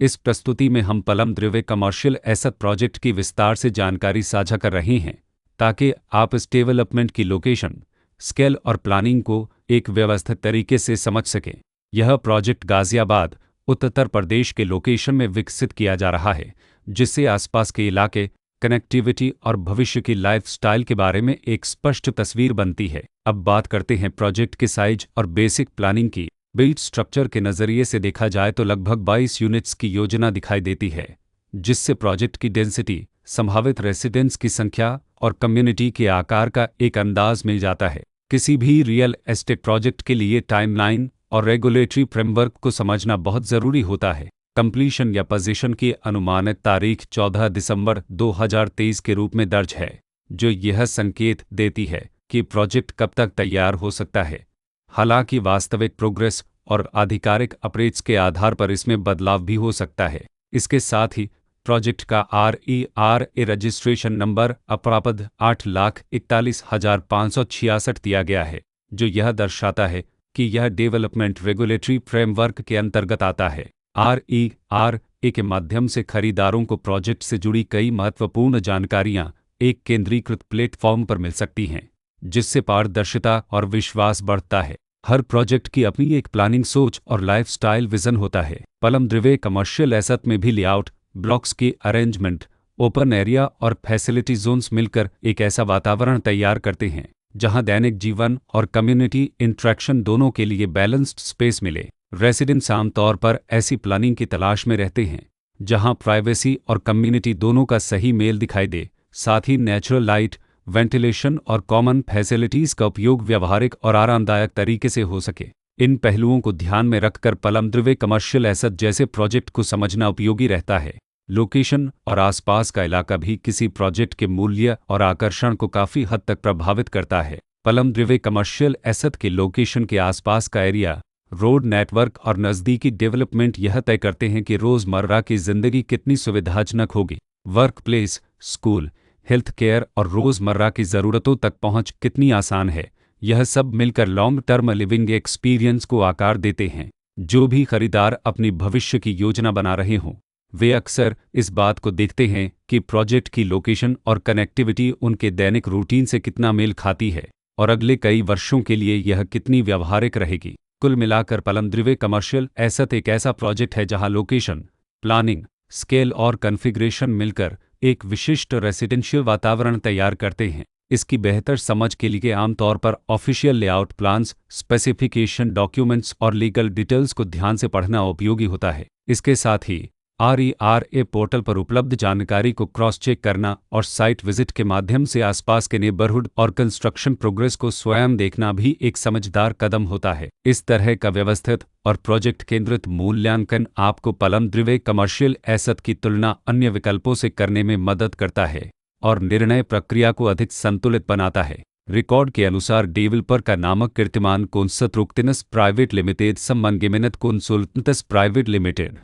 इस प्रस्तुति में हम पलम द्रिवे कमर्शियल एसेट प्रोजेक्ट की विस्तार से जानकारी साझा कर रहे हैं ताकि आप इस डेवलपमेंट की लोकेशन, स्केल और प्लानिंग को एक व्यवस्थित तरीके से समझ सकें। यह प्रोजेक्ट गाजियाबाद, उत्तर प्रदेश के लोकेशन में विकसित किया जा रहा है, जिससे आसपास के इलाके, कनेक्टिविटी और भविष्य की लाइफस्टाइल के बारे में एक स्पष्ट तस्वीर बनती है। अब बात करते हैं प्रोजेक्ट के साइज और बेसिक प्लानिंग की। बिल्ड स्ट्रक्चर के नज़रिए से देखा जाए तो लगभग 22 यूनिट्स की योजना दिखाई देती है, जिससे प्रोजेक्ट की डेंसिटी, संभावित रेसिडेंट्स की संख्या और कम्युनिटी के आकार का एक अंदाज मिल जाता है। किसी भी रियल एस्टेट प्रोजेक्ट के लिए टाइमलाइन और रेगुलेटरी फ्रेमवर्क को समझना बहुत ज़रूरी होता है। कंप्लीशन या पोजीशन की अनुमानित तारीख 14 दिसंबर 2023 के रूप में दर्ज है, जो यह संकेत देती है कि प्रोजेक्ट कब तक तैयार हो सकता है। हालांकि वास्तविक प्रोग्रेस और आधिकारिक अपडेट्स के आधार पर इसमें बदलाव भी हो सकता है। इसके साथ ही प्रोजेक्ट का RERA रजिस्ट्रेशन नंबर अप्राप्त 8,41,566 दिया गया है, जो यह दर्शाता है कि यह डेवलपमेंट रेगुलेटरी फ्रेमवर्क के अंतर्गत आता है। RERA के माध्यम से खरीदारों को प्रोजेक्ट से जुड़ी कई महत्वपूर्ण जानकारियां एक केंद्रीकृत प्लेटफॉर्म पर मिल सकती हैं, जिससे पारदर्शिता और विश्वास बढ़ता है। हर प्रोजेक्ट की अपनी एक प्लानिंग सोच और लाइफस्टाइल विजन होता है। पलम द्रिवे कमर्शियल एसेट में भी लेआउट, ब्लॉक्स की अरेंजमेंट, ओपन एरिया और फैसिलिटी जोन्स मिलकर एक ऐसा वातावरण तैयार करते हैं जहां दैनिक जीवन और कम्युनिटी इंटरेक्शन दोनों के लिए बैलेंस्ड स्पेस मिले। रेसिडेंट्स आमतौर पर ऐसी प्लानिंग की तलाश में रहते हैं जहां प्राइवेसी और कम्युनिटी दोनों का सही मेल दिखाई दे, साथ ही नेचुरल लाइट, वेंटिलेशन और कॉमन फैसिलिटीज़ का उपयोग व्यवहारिक और आरामदायक तरीके से हो सके। इन पहलुओं को ध्यान में रखकर पलम द्रिवे कमर्शियल एसेट जैसे प्रोजेक्ट को समझना उपयोगी रहता है। लोकेशन और आसपास का इलाका भी किसी प्रोजेक्ट के मूल्य और आकर्षण को काफ़ी हद तक प्रभावित करता है। पलम द्रिवे कमर्शियल एसेट के लोकेशन के आसपास का एरिया, रोड नेटवर्क और नज़दीकी डेवलपमेंट यह तय करते हैं कि रोज़मर्रा की ज़िंदगी कितनी सुविधाजनक होगी। Work place, school, health care और रोज़मर्रा की ज़रूरतों तक पहुंच कितनी आसान है। यह सब मिलकर लॉन्ग टर्म लिविंग एक्सपीरियंस को आकार देते हैं। जो भी खरीदार अपनी भविष्य की योजना बना रहे हों, वे अक्सर इस बात को देखते हैं कि प्रोजेक्ट की लोकेशन और कनेक्टिविटी उनके दैनिक रूटीन से कितना मेल खाती है और अगले कई वर्षों के लिए यह कितनी व्यावहारिक रहेगी। कुल मिलाकर पलम द्रिवे कमर्शियल एसेट एक ऐसा प्रोजेक्ट है जहां लोकेशन, प्लानिंग, स्केल और कॉन्फ़िगरेशन मिलकर एक विशिष्ट रेसिडेंशियल वातावरण तैयार करते हैं। इसकी बेहतर समझ के लिए आमतौर पर official layout plans, specification documents और लीगल डिटेल्स को ध्यान से पढ़ना उपयोगी होता है। इसके साथ ही RERA पोर्टल पर उपलब्ध जानकारी को क्रॉस चेक करना और साइट विजिट के माध्यम से आसपास के नेबरहुड और कंस्ट्रक्शन प्रोग्रेस को स्वयं देखना भी एक समझदार कदम होता है। इस तरह का व्यवस्थित और प्रोजेक्ट केंद्रित मूल्यांकन आपको पलम द्रिवे कमर्शियल एसेट की तुलना अन्य विकल्पों से करने में मदद करता है और निर्णय प्रक्रिया को अधिक संतुलित बनाता है। रिकॉर्ड के अनुसार डेवलपर का नामक कीर्तिमान कंस्ट्रक्शंस प्राइवेट लिमिटेड, सम्मान गेमिनेट कंसल्टेंट्स प्राइवेट लिमिटेड